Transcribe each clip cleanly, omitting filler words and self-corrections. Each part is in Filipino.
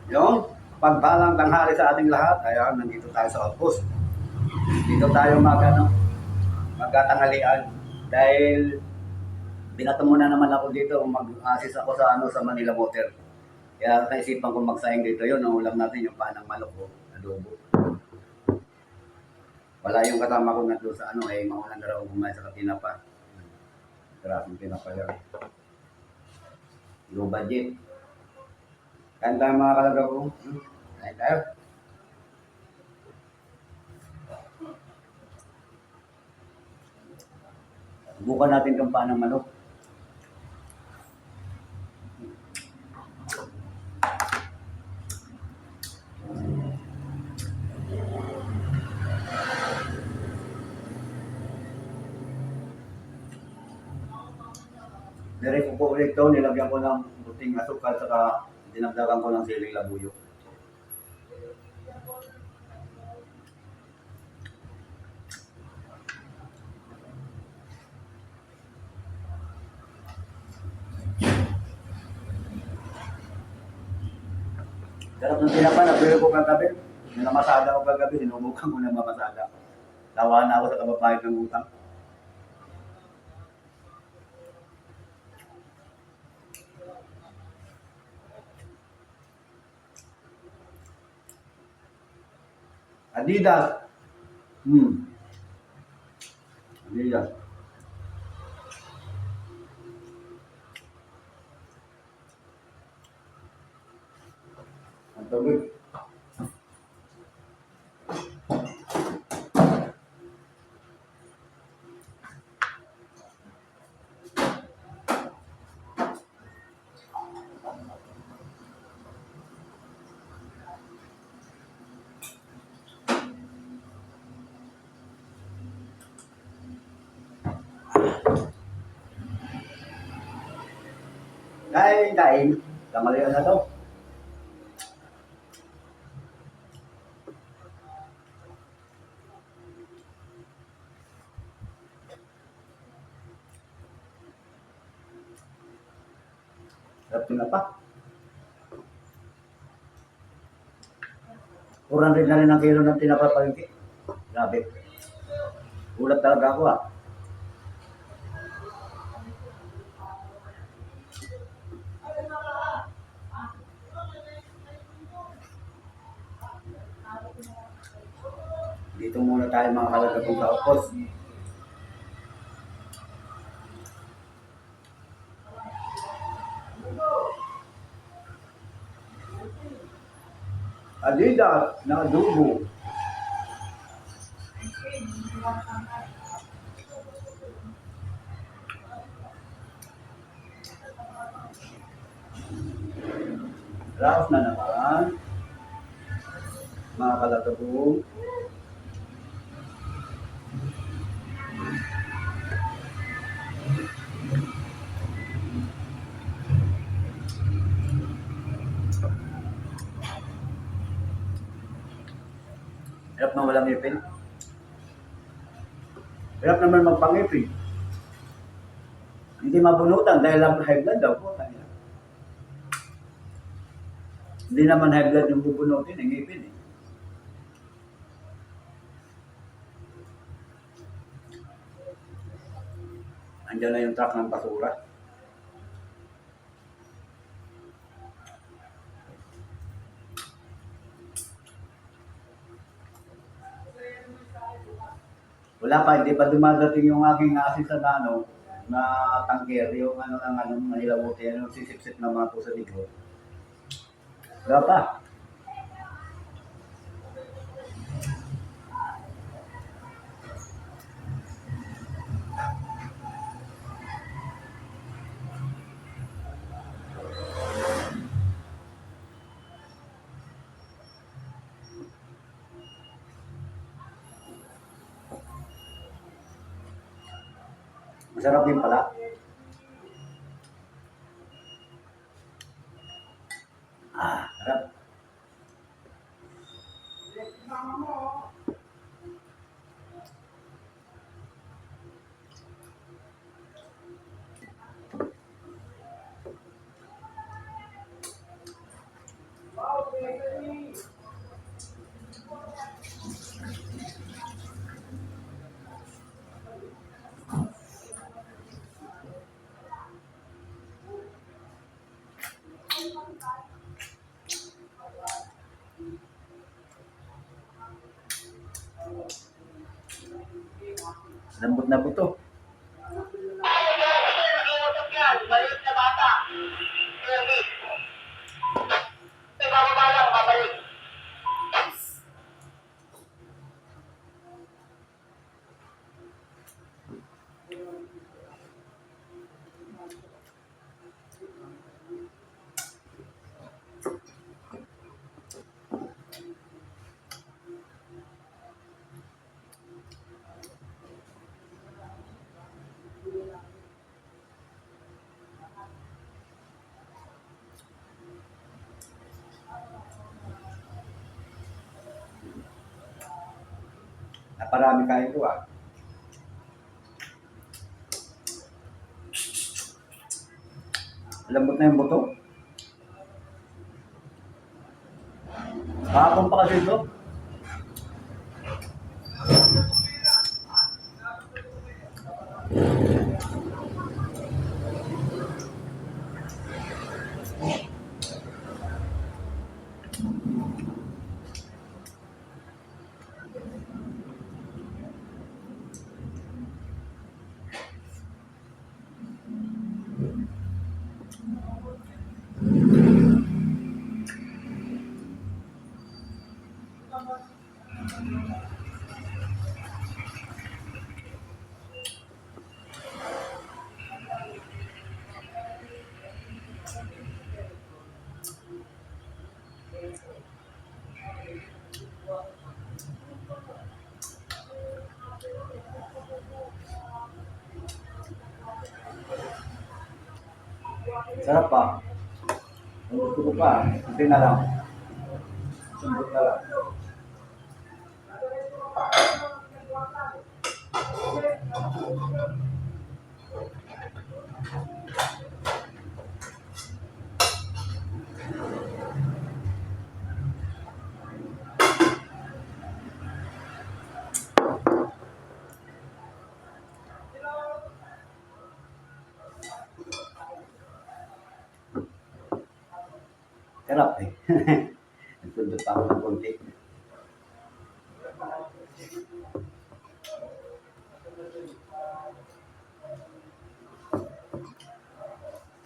Yung pagbalang tanghali sa ating lahat, ayan, nandito tayo sa outpost. Dito tayo magkatanghalian dahil binato mo na naman ako dito, mag-assist ako sa Manila Water. Kaya naisipan ko magsayang dito yun, ang ulam natin yung panang manok o adobo. Wala yung kasama ko nandun sa maulan na raw kumain sa tinapa. Sarapong tinapa yan. Low budget. Kain tayo mga kalaga ko. Kain tayo. Subukan natin itong panang manok. Direct ko po ulit ito, nilagyan ko ng buting asukal saka dinagdagan ko ng siling labuyo. Sarap ng tinapa, nabili ko kagabi. Namasada ko kagabi, sinubukan ko na mamasada. Tawa na ako sa kababayad ng utang. Adidas. Adidas. Ang tubig. Kain. Kamalian na to. Sarap tinapa. 400 na rin ang kilo ng tinapa palengke. Grabe. Ulat talaga ako ah. Dito muna tayo mga kalagapong sa outpost. Adidas na adobo. Raos na naman. Mga kalagapong. Hirap na walang ngipin. Hirap naman magpangipin. Hindi mabunutan dahil lang high blood daw po. Hindi naman high blood yung bubunutin, yung ngipin eh. Andiyan na yung truck ng basura. Wala pa, hindi pa dumadating yung aking assist na tangker, yung Manila Water, yung sisip-sip na mga po sa likod. Wala pa. Masarap din pala. Harap. Lambot na buto. Naparami kain ko ah. Lambot na yung buto. Kahapon pa kasi ito. Sarap pa. Gusto ko pa. Hindi na lang. Sumbot na lang. Sarap eh. Nagpundot pa ako ng konti.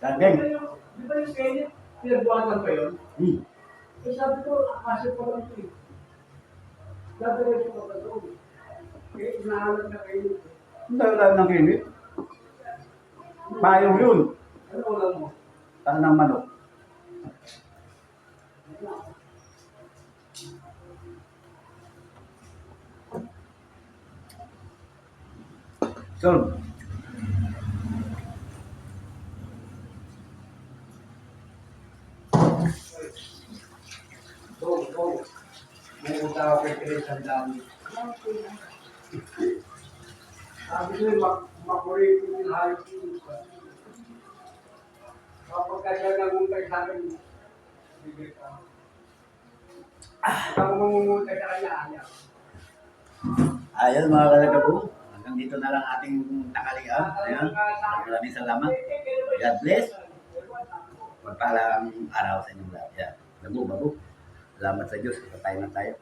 Saging. Di ba yung kainit, pinagbuhatan pa yun? Eh sabi ko, akasya pa lang ito eh. Dadaray ko pa doon. Eh, inahanap na kainit. Ang dami ng kinit. Payong yun. Ano ulam mo? Saan ng manok? Solve. Go. May punta ako kay Chris ang dami. Sabi ko yung makulit yung hayop yun. Kapag kaya nangungutay sa akin, bigay ka. Kapag mangungutay sa kanya, ayaw. Ayun mga kalagabo. Hanggang dito na lang ating tanghalian. Ayun. Maraming salamat. God bless. Magpalang araw sa inyong lahat. Yan. Bago. Salamat sa Diyos. Patay na tayo.